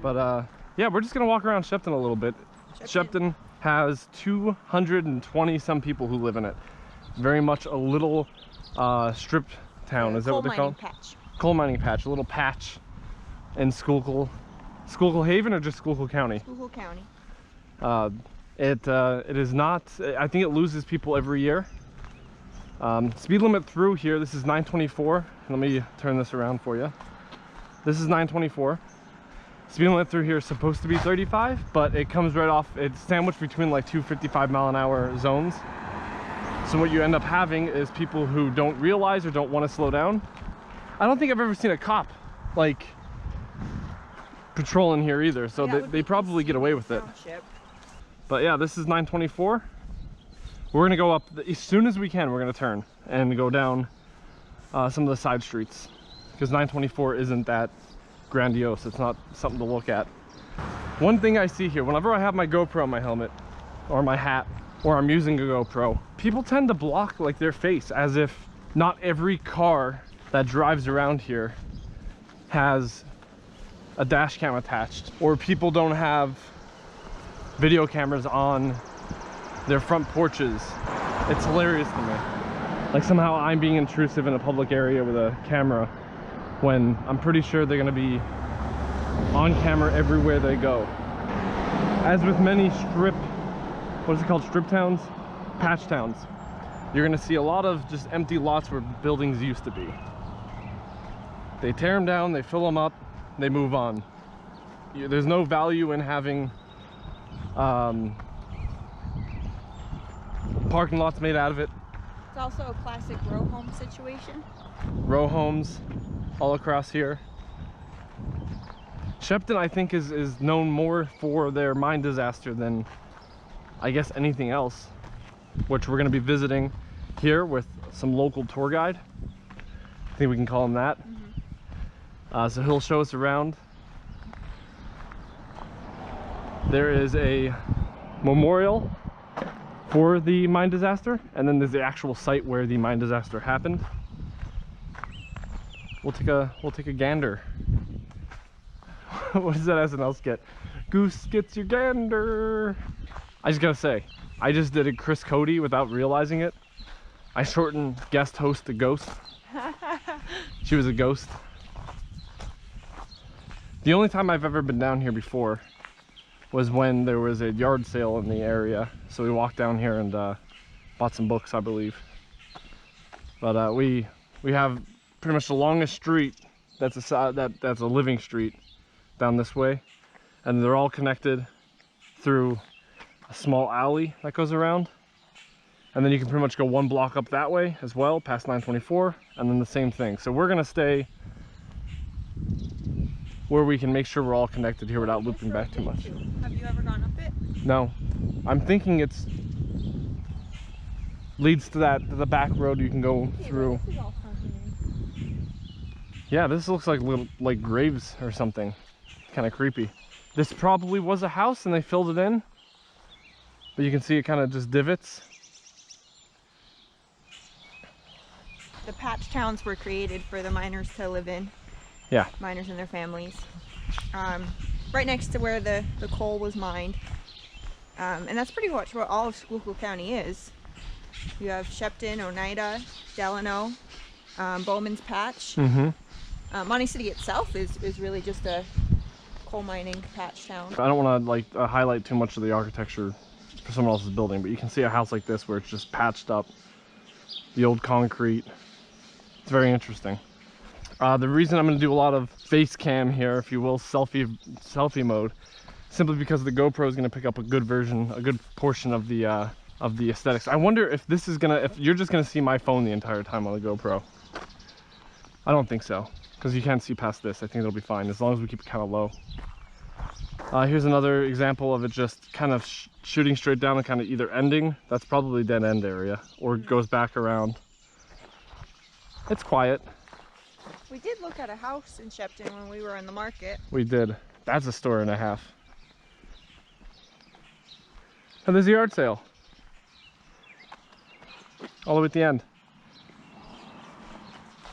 But yeah, we're just gonna walk around Shepton a little bit. Shepton has 220 some people who live in it. Very much a little strip town. Is that what they're called? Coal mining patch. A little patch in Schuylkill Haven, or just Schuylkill County? Schuylkill County. It is not, I think it loses people every year. Speed limit through here, this is 924. Let me turn this around for you. This is 924. Speed limit through here is supposed to be 35, but it comes right off, it's sandwiched between like two 55-mile-an-hour zones. So what you end up having is people who don't realize or don't want to slow down. I don't think I've ever seen a cop like patrolling here either, so they probably get away with it. But yeah, this is 924. We're gonna go up as soon as we can. We're gonna turn and go down some of the side streets, because 924 isn't that grandiose. It's not something to look at. One thing I see here, whenever I have my GoPro on my helmet or my hat, or I'm using a GoPro, people tend to block like their face, as if not every car that drives around here has a dash cam attached, or people don't have video cameras on their front porches. It's hilarious to me. Like somehow I'm being intrusive in a public area with a camera, when I'm pretty sure they're gonna be on camera everywhere they go. As with many what is it called, strip towns? Patch towns. You're gonna see a lot of just empty lots where buildings used to be. They tear them down, they fill them up, they move on. There's no value in having parking lots made out of it. It's also a classic row home situation. Row homes all across here. Shepton, I think, is known more for their mine disaster than I guess anything else, which we're going to be visiting here with some local tour guide. I think we can call him that. So he'll show us around. There is a memorial for the mine disaster, and then there's the actual site where the mine disaster happened. We'll take a gander. What does that SNL skit? Goose gets your gander. I just gotta say, I just did a Chris Cody without realizing it. I shortened guest host to ghost. She was a ghost. The only time I've ever been down here before was when there was a yard sale in the area. So we walked down here and bought some books, I believe. But we have pretty much the longest street that's a living street down this way, and they're all connected through a small alley that goes around, and then you can pretty much go one block up that way as well, past 924, and then the same thing. So we're gonna stay where we can make sure we're all connected here without looping back too much. Have you ever gone up it? No, I'm thinking it's leads to the back road you can go through. This is all funky. Yeah, this looks like little graves or something. Kind of creepy. This probably was a house and they filled it in, but you can see it kind of just divots. The patch towns were created for the miners to live in. Yeah. Miners and their families. Right next to where the coal was mined. And that's pretty much what all of Schuylkill County is. You have Sheppton, Oneida, Delano, Bowman's Patch. Monty City itself is really just a coal mining patch town. I don't want to highlight too much of the architecture for someone else's building, but you can see a house like this where it's just patched up, the old concrete. It's very interesting. The reason I'm going to do a lot of face cam here, if you will, selfie mode, simply because the GoPro is going to pick up a good portion of the aesthetics. I wonder if if you're just gonna see my phone the entire time on the GoPro. I don't think so, because you can't see past this. I think it'll be fine as long as we keep it kind of low. Here's another example of it just kind of shooting straight down and kind of either ending. That's probably dead end area, or it goes back around. It's quiet. We did look at a house in Shepton when we were in the market. We did. That's a story and a half. And there's the yard sale. All the way at the end.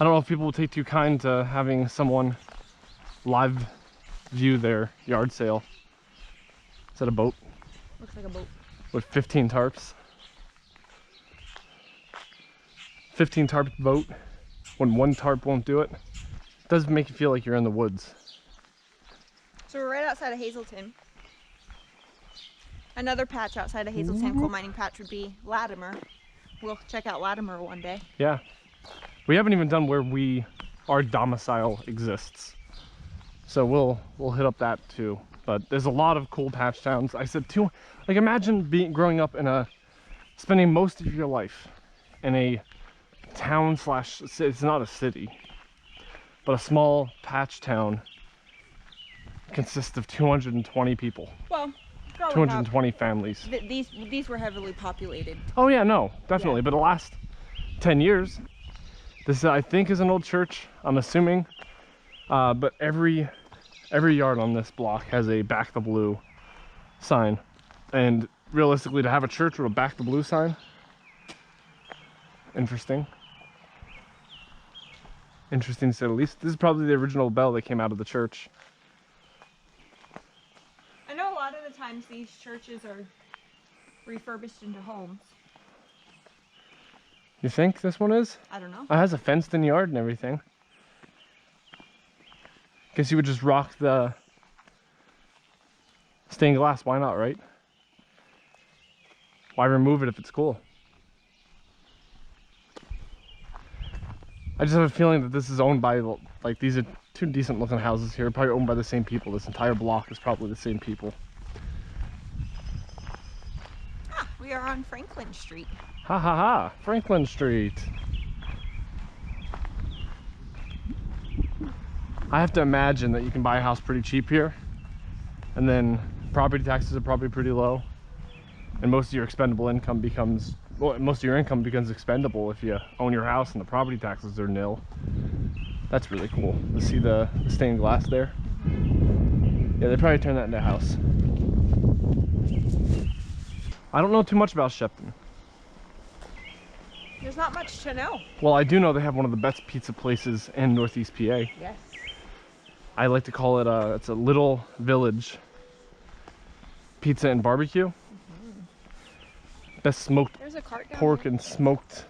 I don't know if people will take too kind to having someone live view their yard sale. Is that a boat? Looks like a boat. With 15 tarps. 15 tarp boat when one tarp won't do it. It does make you feel like you're in the woods. So we're right outside of Hazelton. Another patch outside of Hazelton, coal mining patch, would be Latimer. We'll check out Latimer one day. Yeah. We haven't even done where our domicile exists. So we'll hit up that too. But there's a lot of cool patch towns. I said too, like imagine growing up spending most of your life in a town slash, it's not a city, but a small patch town consists of 220 people. Well, 220 families. These were heavily populated. Oh yeah, no, definitely. Yeah. But the last 10 years, this I think is an old church, I'm assuming. But every yard on this block has a back the blue sign. And realistically, to have a church with a back the blue sign, interesting. Interesting to say the least. This is probably the original bell that came out of the church. I know a lot of the times these churches are refurbished into homes. You think this one is? I don't know. It has a fenced in yard and everything. Guess you would just rock the stained glass. Why not, right? Why remove it if it's cool? I just have a feeling that this is owned by, like, these are two decent looking houses here, probably owned by the same people. This entire block is probably the same people. Ah, we are on Franklin Street. Ha ha ha, Franklin Street. I have to imagine that you can buy a house pretty cheap here, and then property taxes are probably pretty low, and most of your expendable income becomes, well, most of your income becomes expendable if you own your house and the property taxes are nil. That's really cool to see the stained glass there. Yeah, they probably turned that into a house. I don't know too much about Shepton. There's not much to know. Well, I do know they have one of the best pizza places in Northeast PA. Yes. I like to call it it's a little village pizza and barbecue. Best smoked There's a cart down pork there. and smoked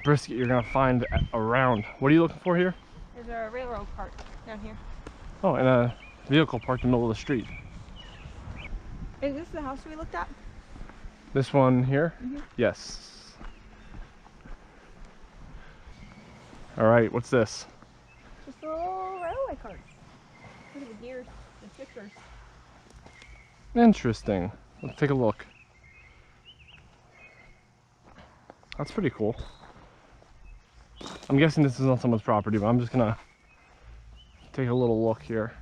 brisket you're gonna find around. What are you looking for here? There's a railroad cart down here. Oh, and a vehicle parked in the middle of the street. Is this the house we looked at? This one here? Mhm. Yes. All right, what's this? Just a little railway cart. Look at the gears, the stickers. Interesting. Let's take a look. That's pretty cool. I'm guessing this is on someone's property, but I'm just gonna take a little look here.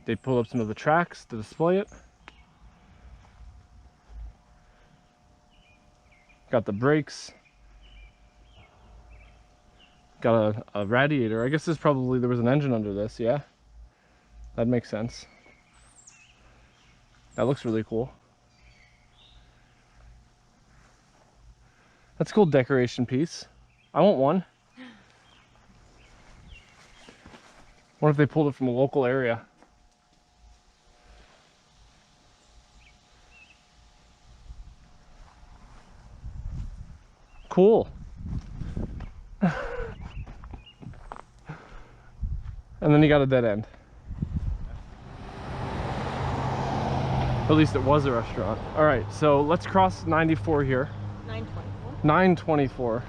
They pulled up some of the tracks to display it. Got the brakes. Got a radiator. I guess there was an engine under this, yeah? That makes sense. That looks really cool. That's a cool decoration piece. I want one. What if they pulled it from a local area? Cool. And then you got a dead end. At least it was a restaurant. All right, so let's cross 94 here. 924. 924.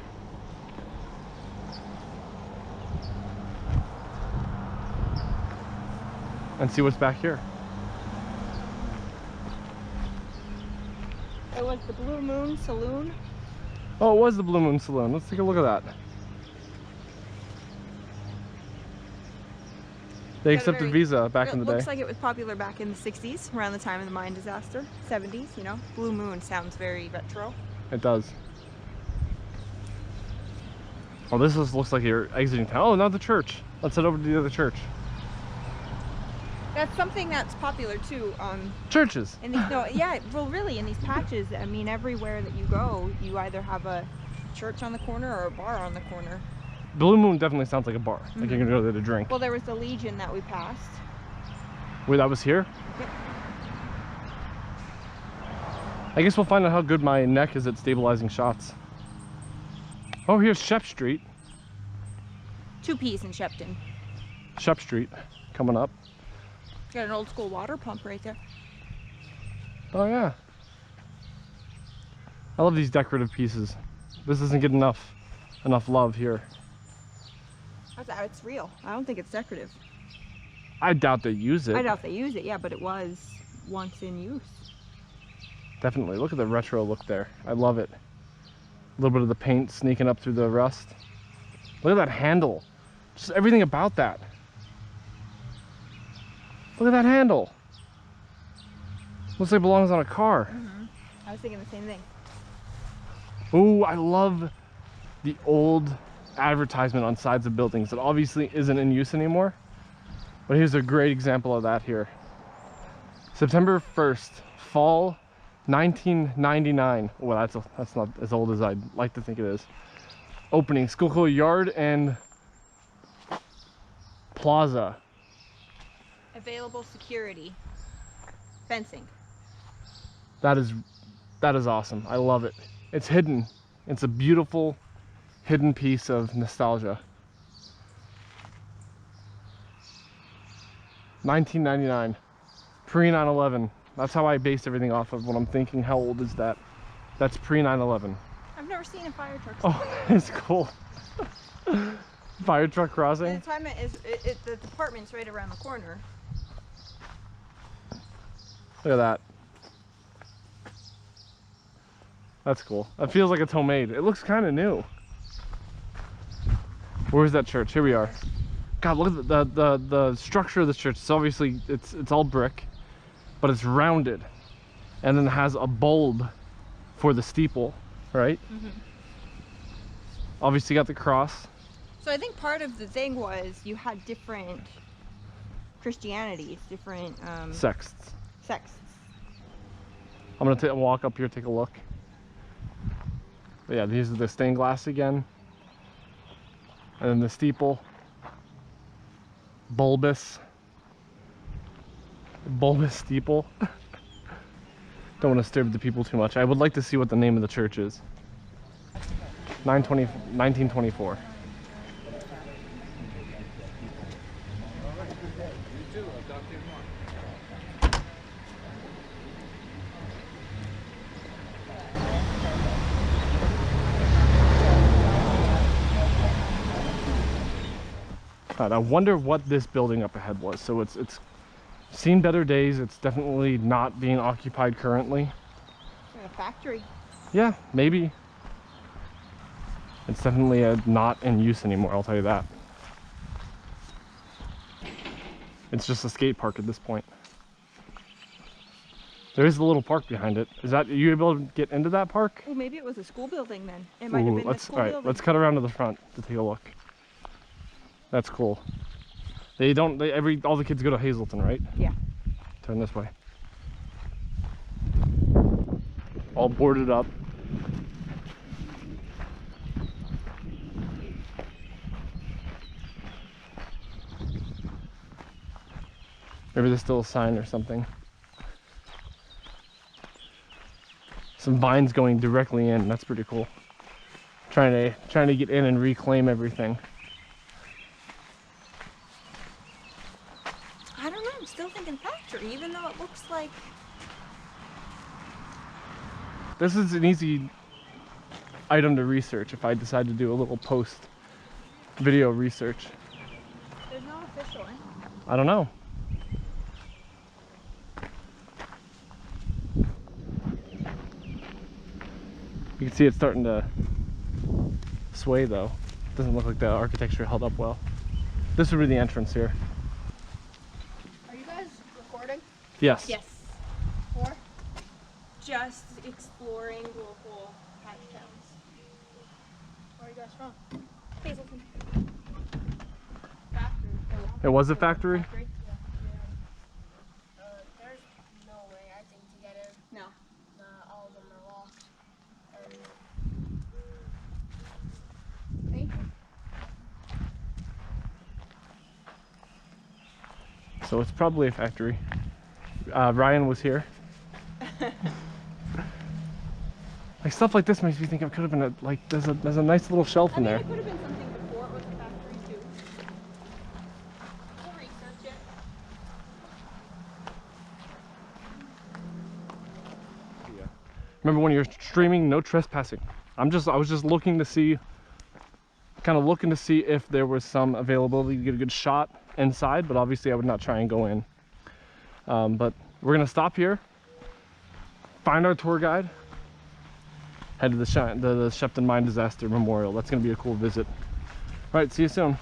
And see what's back here. It was the Blue Moon Saloon. Oh, it was the Blue Moon Saloon. Let's take a look at that. They accepted Visa back in the day. It looks like it was popular back in the 60s, around the time of the mine disaster. 70s, you know. Blue Moon sounds very retro. It does. Oh, this looks like you're exiting town. Oh, not the church. Let's head over to the other church. That's something that's popular too. Churches. In these, no, yeah, well, really, in these patches, I mean, everywhere that you go, you either have a church on the corner or a bar on the corner. Blue Moon definitely sounds like a bar. Like you're gonna go there to drink. Well, there was the Legion that we passed. Wait, that was here? Yep. I guess we'll find out how good my neck is at stabilizing shots. Oh, here's Shep Street. 2 P's in Shepton. Shep Street coming up. Got an old school water pump right there. Oh yeah. I love these decorative pieces. This doesn't get enough love here. It's real. I don't think it's decorative. I doubt they use it. I doubt they use it, yeah, but it was once in use. Definitely. Look at the retro look there. I love it. A little bit of the paint sneaking up through the rust. Look at that handle. Just everything about that. Look at that handle. Looks like it belongs on a car. I was thinking the same thing. Ooh, I love the old advertisement on sides of buildings that obviously isn't in use anymore. But here's a great example of that here. September 1st, fall 1999. Well, that's not as old as I'd like to think it is. Opening Schuylkill Yard and Plaza. Available security. Fencing. That is awesome. I love it. It's hidden. It's a beautiful hidden piece of nostalgia. 1999, pre 9/11. That's how I base everything off of when I'm thinking, how old is that? That's pre 9/11. I've never seen a fire truck. Oh, it's cool. Fire truck crossing. The time the department's right around the corner. Look at that. That's cool. That feels like it's homemade. It looks kind of new. Where's that church? Here we are. God, look at the structure of this church. It's obviously it's all brick, but it's rounded, and then it has a bulb for the steeple, right? Obviously got the cross. So I think part of the thing was you had different Christianities, different Sects. sects. I'm gonna walk up here, take a look. But yeah, these are the stained glass again, and then the steeple. Bulbous steeple. Don't want to disturb the people too much. I would like to see what the name of the church is. 1924. God, I wonder what this building up ahead was. So it's seen better days. It's definitely not being occupied currently. A factory. Yeah, maybe. It's definitely not in use anymore, I'll tell you that. It's just a skate park at this point. There is a little park behind it. Are you able to get into that park? Oh, maybe it was a school building then. It might have been the school building. Let's cut around to the front to take a look. That's cool. All the kids go to Hazleton, right? Yeah. Turn this way. All boarded up. Maybe there's still a sign or something. Some vines going directly in. That's pretty cool. Trying to get in and reclaim everything. I don't know. I'm still thinking factory, even though it looks like. This is an easy item to research if I decide to do a little post video research. There's no official in. I don't know. You can see it's starting to sway though. Doesn't look like the architecture held up well. This would be the entrance here. Are you guys recording? Yes. Yes. For? Just exploring local patch towns. Where are you guys from? Hazleton. Factory. It was a factory? Factory? There's no way, I think, to get in. No. All of them are locked. Thank you. So it's probably a factory. Ryan was here. Like stuff like this makes me think it could have been there's a nice little shelf in there. It could have been something before it was a factory too. We'll research it. Yeah. Remember when you're streaming, no trespassing. I was just looking to see, if there was some availability to get a good shot inside, but obviously I would not try and go in. But we're gonna stop here, find our tour guide, head to the Shepton Mine Disaster Memorial. That's gonna be a cool visit. All right, see you soon.